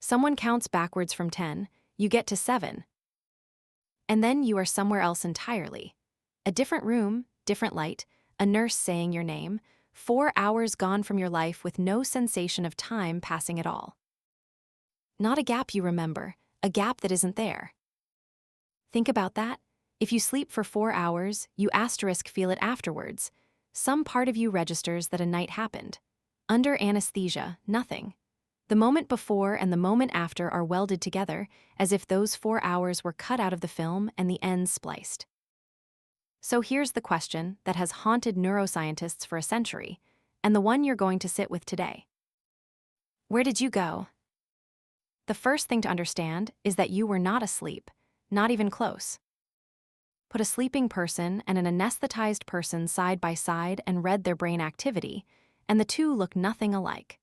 Someone counts backwards from 10, you get to 7, and then you are somewhere else entirely. A different room, different light, a nurse saying your name, 4 hours gone from your life with no sensation of time passing at all. Not a gap you remember, a gap that isn't there. Think about that. If you sleep for 4 hours, you asterisk feel it afterwards. Some part of you registers that a night happened. Under anesthesia, nothing. The moment before and the moment after are welded together, as if those 4 hours were cut out of the film and the ends spliced. So here's the question that has haunted neuroscientists for a century, and the one you're going to sit with today. Where did you go? The first thing to understand is that you were not asleep, not even close. Put a sleeping person and an anesthetized person side by side and read their brain activity, and the two look nothing alike.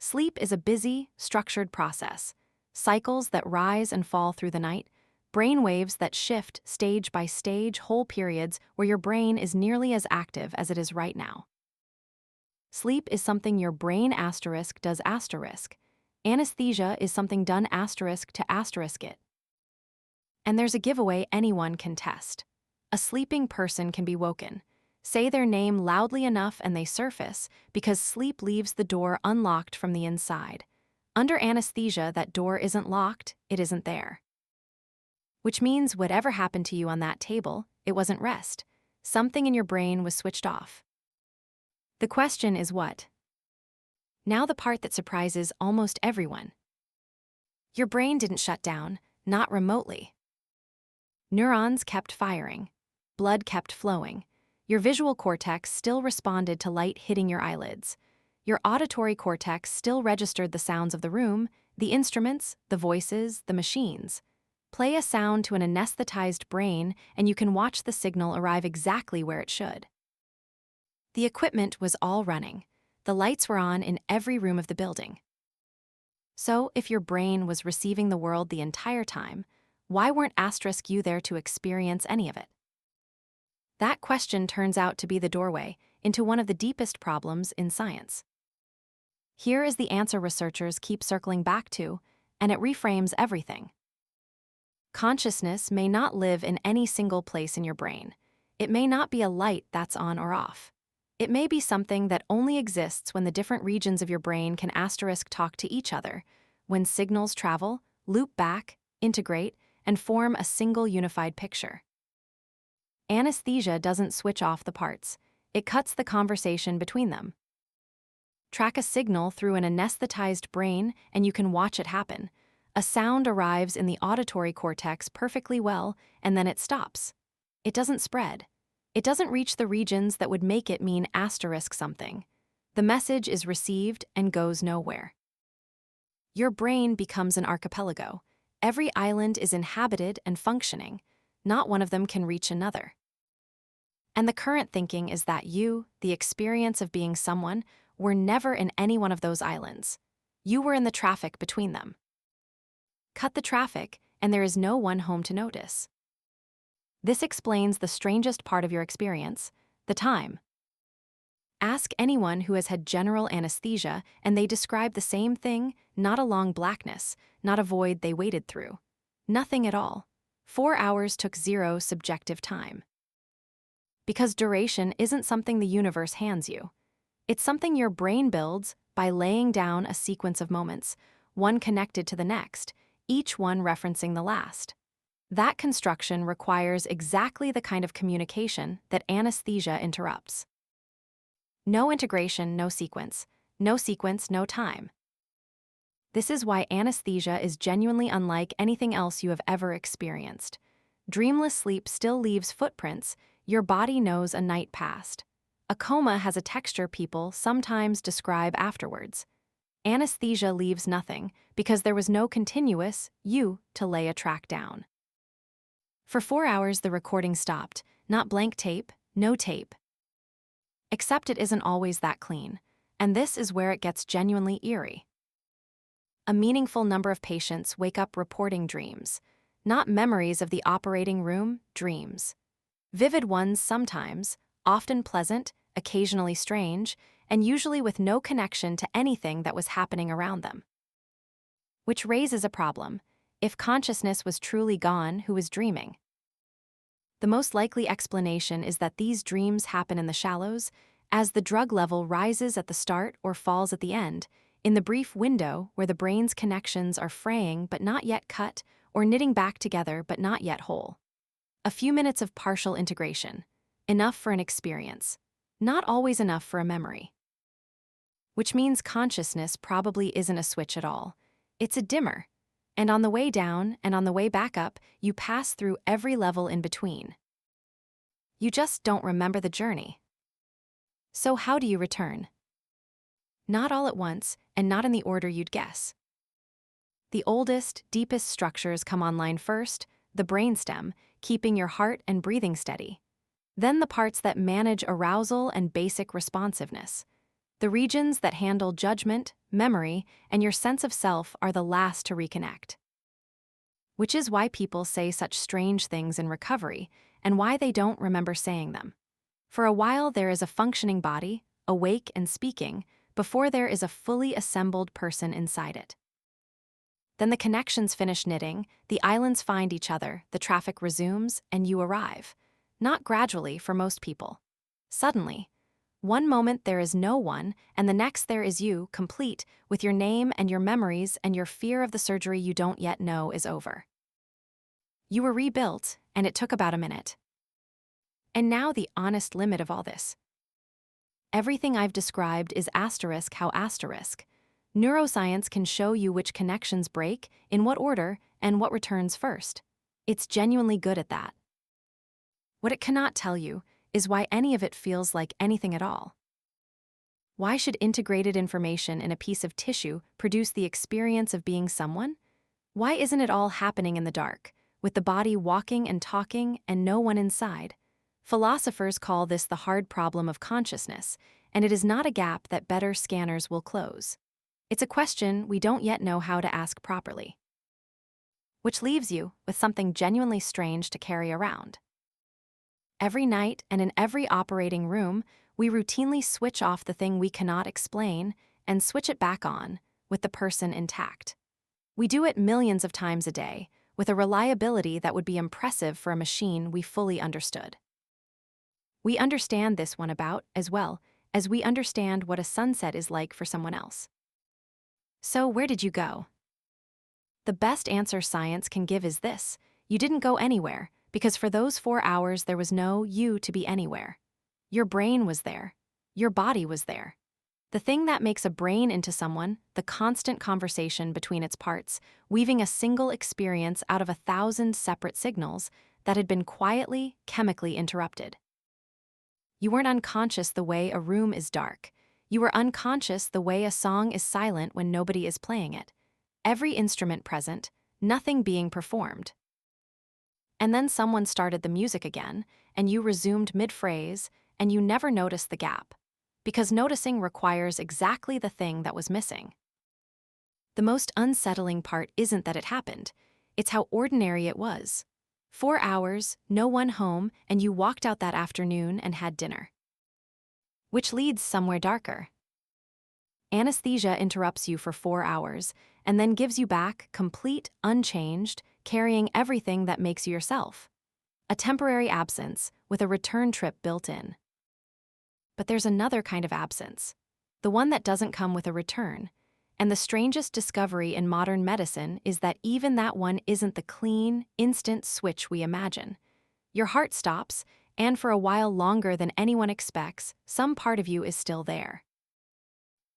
Sleep is a busy, structured process. Cycles that rise and fall through the night, brain waves that shift stage by stage, whole periods where your brain is nearly as active as it is right now. Sleep is something your brain asterisk does asterisk. Anesthesia is something done asterisk to asterisk it. And there's a giveaway anyone can test. A sleeping person can be woken. Say their name loudly enough and they surface, because sleep leaves the door unlocked from the inside. Under anesthesia, that door isn't locked, it isn't there. Which means whatever happened to you on that table, it wasn't rest. Something in your brain was switched off. The question is what? Now the part that surprises almost everyone. Your brain didn't shut down, not remotely. Neurons kept firing. Blood kept flowing. Your visual cortex still responded to light hitting your eyelids. Your auditory cortex still registered the sounds of the room, the instruments, the voices, the machines. Play a sound to an anesthetized brain and you can watch the signal arrive exactly where it should. The equipment was all running. The lights were on in every room of the building. So, if your brain was receiving the world the entire time, why weren't asterisk you there to experience any of it? That question turns out to be the doorway into one of the deepest problems in science. Here is the answer researchers keep circling back to, and it reframes everything. Consciousness may not live in any single place in your brain. It may not be a light that's on or off. It may be something that only exists when the different regions of your brain can asterisk talk to each other, when signals travel, loop back, integrate, and form a single unified picture. Anesthesia doesn't switch off the parts. It cuts the conversation between them. Track a signal through an anesthetized brain and you can watch it happen. A sound arrives in the auditory cortex perfectly well, and then it stops. It doesn't spread. It doesn't reach the regions that would make it mean asterisk something. The message is received and goes nowhere. Your brain becomes an archipelago. Every island is inhabited and functioning. Not one of them can reach another. And the current thinking is that you, the experience of being someone, were never in any one of those islands. You were in the traffic between them. Cut the traffic, and there is no one home to notice. This explains the strangest part of your experience, the time. Ask anyone who has had general anesthesia, and they describe the same thing, not a long blackness, not a void they waded through. Nothing at all. 4 hours took 0 subjective time. Because duration isn't something the universe hands you. It's something your brain builds by laying down a sequence of moments, one connected to the next, each one referencing the last. That construction requires exactly the kind of communication that anesthesia interrupts. No integration, no sequence. No sequence, no time. This is why anesthesia is genuinely unlike anything else you have ever experienced. Dreamless sleep still leaves footprints. Your body knows a night passed. A coma has a texture people sometimes describe afterwards. Anesthesia leaves nothing because there was no continuous you to lay a track down. For 4 hours the recording stopped, not blank tape, no tape. Except it isn't always that clean, and this is where it gets genuinely eerie. A meaningful number of patients wake up reporting dreams, not memories of the operating room, dreams. Vivid ones sometimes, often pleasant, occasionally strange, and usually with no connection to anything that was happening around them. Which raises a problem. If consciousness was truly gone, who was dreaming? The most likely explanation is that these dreams happen in the shallows, as the drug level rises at the start or falls at the end, in the brief window where the brain's connections are fraying but not yet cut, or knitting back together but not yet whole. A few minutes of partial integration. Enough for an experience. Not always enough for a memory. Which means consciousness probably isn't a switch at all. It's a dimmer. And on the way down and on the way back up, you pass through every level in between. You just don't remember the journey. So how do you return? Not all at once, and not in the order you'd guess. The oldest, deepest structures come online first, the brainstem, keeping your heart and breathing steady. Then the parts that manage arousal and basic responsiveness. The regions that handle judgment, memory, and your sense of self are the last to reconnect. Which is why people say such strange things in recovery, and why they don't remember saying them. For a while there is a functioning body, awake and speaking, before there is a fully assembled person inside it. Then the connections finish knitting, the islands find each other, the traffic resumes, and you arrive. Not gradually for most people. Suddenly. One moment there is no one, and the next there is you, complete, with your name and your memories and your fear of the surgery you don't yet know is over. You were rebuilt, and it took about a minute. And now the honest limit of all this. Everything I've described is asterisk how asterisk. Neuroscience can show you which connections break, in what order, and what returns first. It's genuinely good at that. What it cannot tell you is why any of it feels like anything at all. Why should integrated information in a piece of tissue produce the experience of being someone? Why isn't it all happening in the dark, with the body walking and talking and no one inside? Philosophers call this the hard problem of consciousness, and it is not a gap that better scanners will close. It's a question we don't yet know how to ask properly. Which leaves you with something genuinely strange to carry around. Every night and in every operating room, we routinely switch off the thing we cannot explain and switch it back on, with the person intact. We do it millions of times a day, with a reliability that would be impressive for a machine we fully understood. We understand this one about as well as we understand what a sunset is like for someone else. So where did you go? The best answer science can give is this: you didn't go anywhere, because for those 4 hours there was no you to be anywhere. Your brain was there. Your body was there. The thing that makes a brain into someone, the constant conversation between its parts, weaving a single experience out of 1,000 separate signals that had been quietly, chemically interrupted. You weren't unconscious the way a room is dark. You were unconscious the way a song is silent when nobody is playing it. Every instrument present, nothing being performed. And then someone started the music again, and you resumed mid-phrase, and you never noticed the gap. Because noticing requires exactly the thing that was missing. The most unsettling part isn't that it happened, it's how ordinary it was. 4 hours, no one home, and you walked out that afternoon and had dinner. Which leads somewhere darker. Anesthesia interrupts you for 4 hours, and then gives you back, complete, unchanged, carrying everything that makes you yourself. A temporary absence, with a return trip built in. But there's another kind of absence. The one that doesn't come with a return. And the strangest discovery in modern medicine is that even that one isn't the clean, instant switch we imagine. Your heart stops, and for a while longer than anyone expects, some part of you is still there.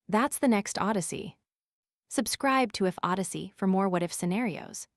That's the next Odyssey. Subscribe to If Odyssey for more what-if scenarios.